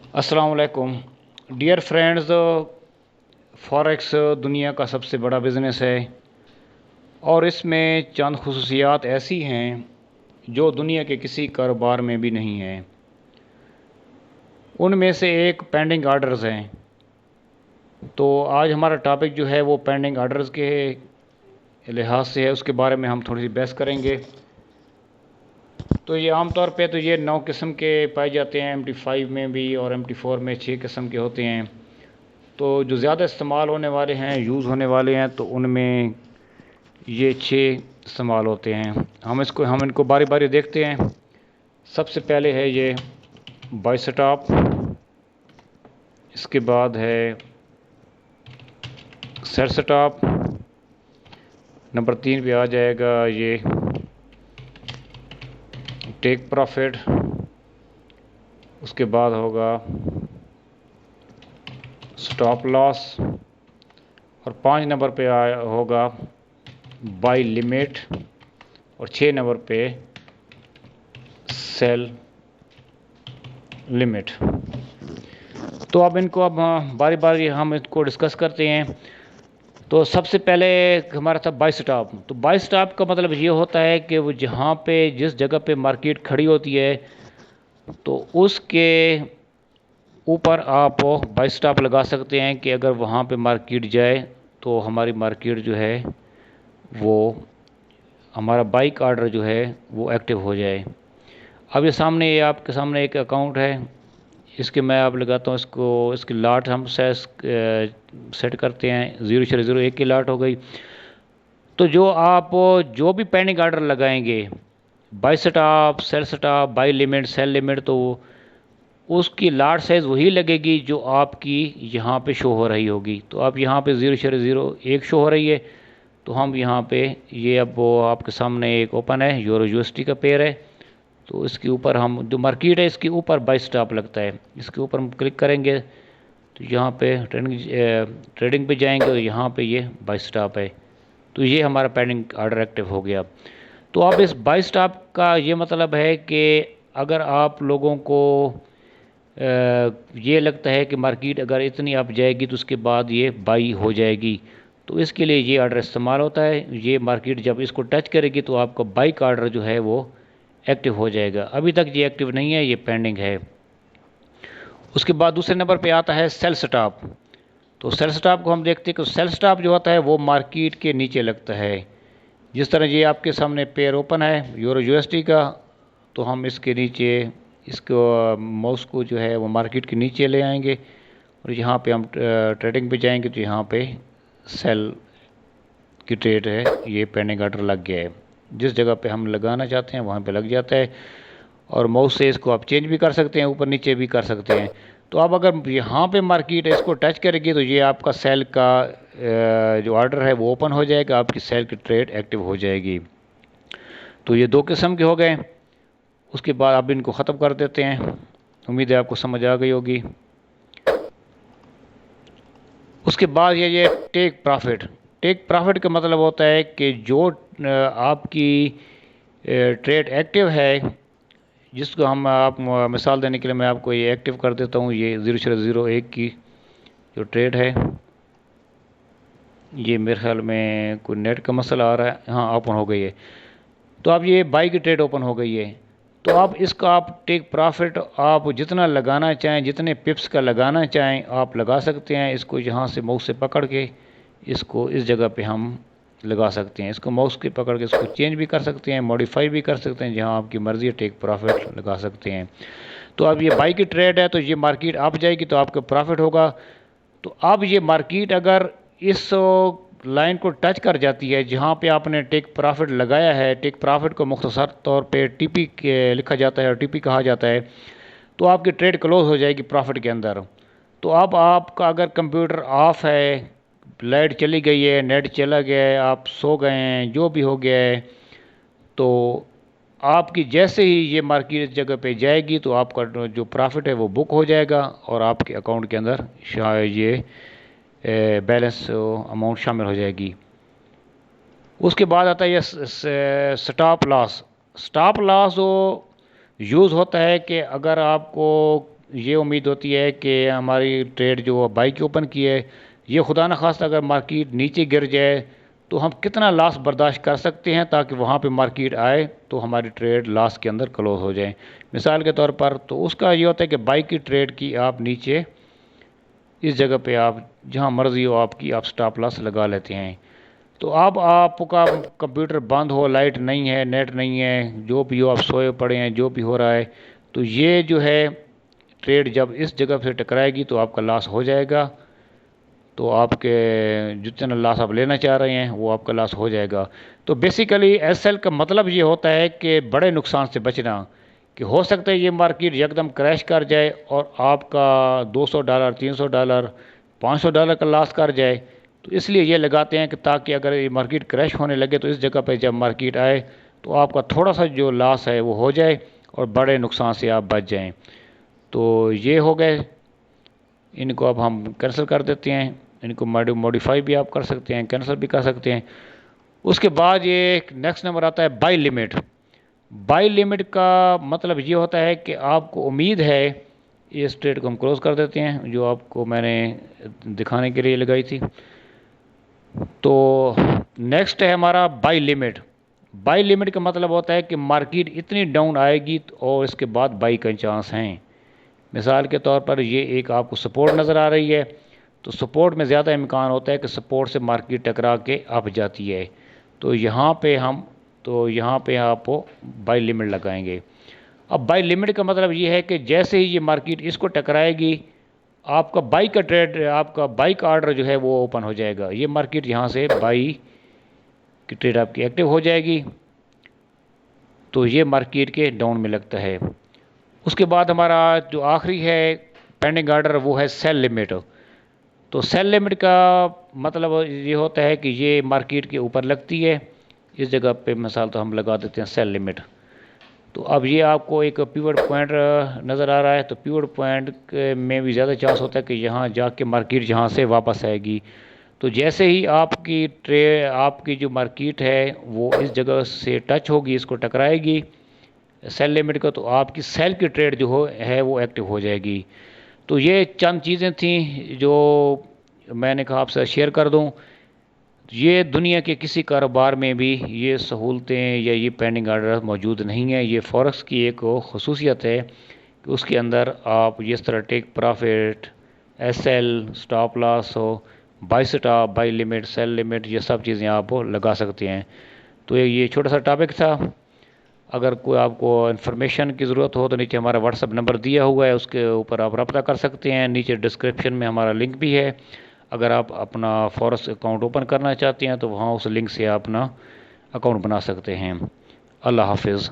अस्सलाम वालेकुम dear friends. Forex दुनिया का सबसे बड़ा बिज़नेस है और इसमें चंद खुसूसियात ऐसी हैं जो दुनिया के किसी कारोबार में भी नहीं हैं। उनमें से एक पेंडिंग आर्डर्स हैं। तो आज हमारा टॉपिक जो है वो पेंडिंग आर्डर्स के लिहाज से है, उसके बारे में हम थोड़ी सी बहस करेंगे। तो ये आम तौर पे तो ये 9 किस्म के पाए जाते हैं, MT5 में भी और MT4 में 6 किस्म के होते हैं। तो जो ज़्यादा इस्तेमाल होने वाले हैं, यूज़ होने वाले हैं, तो उनमें ये 6 इस्तेमाल होते हैं। हम इनको बारी बारी देखते हैं। सबसे पहले है ये बाई स्टॉप, इसके बाद है सेट स्टॉप, नंबर 3 पे आ जाएगा ये टेक प्रॉफिट, उसके बाद होगा स्टॉप लॉस और 5 नंबर पे होगा बाई लिमिट और 6 नंबर पे सेल लिमिट। तो अब बारी बारी हम इसको डिस्कस करते हैं। तो सबसे पहले हमारा था बाई स्टॉप। तो बाई स्टॉप का मतलब ये होता है कि वो जहाँ पे जिस जगह पे मार्केट खड़ी होती है तो उसके ऊपर आप बाई स्टॉप लगा सकते हैं कि अगर वहाँ पे मार्केट जाए तो हमारी मार्केट जो है वो हमारा बाइक आर्डर जो है वो एक्टिव हो जाए। अब ये आपके सामने एक अकाउंट है, इसके मैं आप लगाता हूँ इसकी लाट हम सेट करते हैं 0.01 की लाट हो गई। तो जो भी पेंडिंग आर्डर लगाएंगे, buy stop, sell stop, buy limit, sell limit, तो उसकी लाट साइज़ वही लगेगी जो आपकी यहाँ पे शो हो रही होगी। तो आप यहाँ पे 0.01 शो हो रही है, तो हम यहाँ पे ये अब वो आपके सामने एक ओपन है, यूरो USD का पेयर है। तो इसके ऊपर हम जो मार्केट है इसके ऊपर बाई स्टॉप लगता है, इसके ऊपर हम क्लिक करेंगे तो यहाँ पे ट्रेडिंग पे जाएंगे तो यहाँ पे ये बाई स्टॉप है। तो ये हमारा पेंडिंग आर्डर एक्टिव हो गया। तो अब इस बाई स्टॉप का ये मतलब है कि अगर आप लोगों को ये लगता है कि मार्केट अगर इतनी अप जाएगी तो उसके बाद ये बाई हो जाएगी, तो इसके लिए ये आर्डर इस्तेमाल होता है। ये मार्केट जब इसको टच करेगी तो आपका बाई का आर्डर जो है वो एक्टिव हो जाएगा। अभी तक ये एक्टिव नहीं है, ये पेंडिंग है। उसके बाद दूसरे नंबर पे आता है सेल स्टॉप। तो सेल स्टॉप को हम देखते हैं कि सेल स्टॉप जो होता है वो मार्केट के नीचे लगता है। जिस तरह ये आपके सामने पेयर ओपन है यूरो USD का, तो हम इसके नीचे इसको माउस को जो है वो मार्केट के नीचे ले आएंगे और यहाँ पे हम ट्रेडिंग पे जाएंगे तो यहाँ पे सेल की ट्रेड है, ये पेंडिंग आर्डर लग गया है। जिस जगह पे हम लगाना चाहते हैं वहाँ पे लग जाता है और माउस से इसको आप चेंज भी कर सकते हैं, ऊपर नीचे भी कर सकते हैं। तो अब अगर यहाँ पे मार्केट इसको टच करेगी तो ये आपका सेल का जो आर्डर है वो ओपन हो जाएगा, आपकी सेल की ट्रेड एक्टिव हो जाएगी। तो ये 2 किस्म के हो गए। उसके बाद अब इनको ख़त्म कर देते हैं। उम्मीद है आपको समझ आ गई होगी। उसके बाद ये टेक प्रॉफिट। टेक प्रॉफिट का मतलब होता है कि जो आपकी ट्रेड एक्टिव है, जिसको आप मिसाल देने के लिए मैं आपको ये एक्टिव कर देता हूँ। ये 0.01 की जो ट्रेड है, ये मेरे ख्याल में कोई नेट का मसला आ रहा है, हाँ ओपन हो गई है। तो अब ये बाई की ट्रेड ओपन हो गई है। तो अब इसका आप टेक प्रॉफिट आप जितना लगाना चाहें, जितने पिप्स का लगाना चाहें आप लगा सकते हैं। इसको यहाँ से माउस से पकड़ के इसको इस जगह पे हम लगा सकते हैं। इसको माउस के पकड़ के इसको चेंज भी कर सकते हैं, मॉडिफाई भी कर सकते हैं, जहाँ आपकी मर्ज़ी है टेक प्रॉफिट लगा सकते हैं। तो अब ये बाई की ट्रेड है, तो ये मार्केट अप जाएगी तो आपका प्रॉफिट होगा। तो अब ये मार्केट अगर इस लाइन को टच कर जाती है जहाँ पे आपने टेक प्रॉफिट लगाया है, टेक प्रॉफिट को मुख्तसर तौर पे TP लिखा जाता है और TP कहा जाता है, तो आपकी ट्रेड क्लोज हो जाएगी प्रॉफिट के अंदर। तो अब आपका अगर कंप्यूटर ऑफ है, लाइट चली गई है, नेट चला गया है, आप सो गए हैं, जो भी हो गया है, तो आपकी जैसे ही ये मार्केट इस जगह पे जाएगी तो आपका जो प्रॉफिट है वो बुक हो जाएगा और आपके अकाउंट के अंदर शायद ये बैलेंस अमाउंट शामिल हो जाएगी। उसके बाद आता है ये स्टॉप लॉस। स्टॉप लॉस वो यूज़ होता है कि अगर आपको یہ امید ہوتی ہے کہ ہماری ٹریڈ جو بائی کی اوپن کی ہے، یہ خدا نخواستہ اگر مارکیٹ نیچے گر جائے تو ہم کتنا لاس برداشت کر سکتے ہیں تاکہ وہاں پہ مارکیٹ آئے تو ہماری ٹریڈ لاس کے اندر کلوز ہو جائے۔ مثال کے طور پر تو اس کا یہ ہوتا ہے کہ بائی کی ٹریڈ کی آپ نیچے اس جگہ پہ آپ جہاں مرضی ہو آپ کی، آپ سٹاپ لاس لگا لیتے ہیں۔ تو اب آپ کا کمپیوٹر بند ہو، لائٹ نہیں ہے، نیٹ نہیں ہے، جو بھی ہو، آپ سوئے پڑے ہیں، جو بھی ہو رہا ہے، تو یہ جو ہے ٹریڈ جب اس جگہ سے ٹکرائے گی تو آپ کا لاس ہو جائے گا۔ تو آپ کے جتنا لاس آپ لینا چاہ رہے ہیں وہ آپ کا لاس ہو جائے گا۔ تو بیسیکلی ایس ایل کا مطلب یہ ہوتا ہے کہ بڑے نقصان سے بچنا، کہ ہو سکتا ہے یہ مارکیٹ یکدم کریش کر جائے اور آپ کا $200، $300، $500 کا لاس کر جائے۔ تو اس لیے یہ لگاتے ہیں کہ تاکہ اگر یہ مارکیٹ کریش ہونے لگے تو اس جگہ پہ جب مارکیٹ آئے تو آپ کا تھوڑا سا جو لاس ہے وہ ہو جائے اور بڑے نقصان سے آپ بچ جائیں۔ تو یہ ہو گئے، ان کو اب ہم کینسل کر دیتے ہیں۔ ان کو موڈیفائی بھی آپ کر سکتے ہیں، کینسل بھی کر سکتے ہیں۔ اس کے بعد یہ نیکسٹ نمبر آتا ہے بائی لیمٹ۔ بائی لیمٹ کا مطلب یہ ہوتا ہے کہ آپ کو امید ہے، اس ٹریڈ کو ہم کلوز کر دیتے ہیں جو آپ کو میں نے دکھانے کے لیے لگائی تھی۔ تو نیکسٹ ہے ہمارا بائی لیمٹ۔ بائی لیمٹ کا مطلب ہوتا ہے کہ مارکیٹ اتنی ڈاؤن آئے گی اور اس کے بعد بائی کا چانس ہیں۔ مثال کے طور پر یہ ایک آپ کو سپورٹ نظر آ رہی ہے، تو سپورٹ میں زیادہ امکان ہوتا ہے کہ سپورٹ سے مارکیٹ ٹکرا کے اپ جاتی ہے، تو یہاں پہ آپ کو بائی لیمٹ لگائیں گے۔ اب بائی لیمٹ کا مطلب یہ ہے کہ جیسے ہی یہ مارکیٹ اس کو ٹکرائے گی، آپ کا بائی کا ٹریڈ، آپ کا بائی کا آرڈر جو ہے وہ اوپن ہو جائے گا۔ یہ مارکیٹ یہاں سے بائی کی ٹریڈ آپ کی ایکٹیو ہو جائے گی، تو یہ مارکیٹ کے ڈاؤن میں لگتا ہے۔ اس کے بعد ہمارا جو آخری ہے پینڈنگ آرڈر وہ ہے سیل لیمٹ۔ تو سیل لیمٹ کا مطلب یہ ہوتا ہے کہ یہ مارکیٹ کے اوپر لگتی ہے، اس جگہ پہ مثال تو ہم لگا دیتے ہیں سیل لیمٹ۔ تو اب یہ آپ کو ایک پیوٹ پوائنٹ نظر آ رہا ہے، تو پیوٹ پوائنٹ میں بھی زیادہ چانس ہوتا ہے کہ یہاں جا کے مارکیٹ جہاں سے واپس آئے گی۔ تو جیسے ہی آپ کی جو مارکیٹ ہے وہ اس جگہ سے ٹچ ہوگی، اس کو ٹکرائے گی سیل لیمٹ کا، تو آپ کی سیل کی ٹریڈ جو ہے وہ ایکٹیو ہو جائے گی۔ تو یہ چند چیزیں تھیں جو میں نے کہا آپ سے شیئر کر دوں۔ یہ دنیا کے کسی کاروبار میں بھی یہ سہولتیں یا یہ پینڈنگ آرڈر موجود نہیں ہیں۔ یہ فورکس کی ایک خصوصیت ہے کہ اس کے اندر آپ جس طرح take profit, S L, stop loss ہو، buy stop, buy limit, sell limit, یہ سب چیزیں آپ لگا سکتے ہیں۔ تو یہ چھوٹا سا ٹاپک تھا۔ اگر کوئی آپ کو انفارمیشن کی ضرورت ہو تو نیچے ہمارا واٹس ایپ نمبر دیا ہوا ہے، اس کے اوپر آپ رابطہ کر سکتے ہیں۔ نیچے ڈسکرپشن میں ہمارا لنک بھی ہے، اگر آپ اپنا فورکس اکاؤنٹ اوپن کرنا چاہتے ہیں تو وہاں اس لنک سے آپ اپنا اکاؤنٹ بنا سکتے ہیں۔ اللہ حافظ۔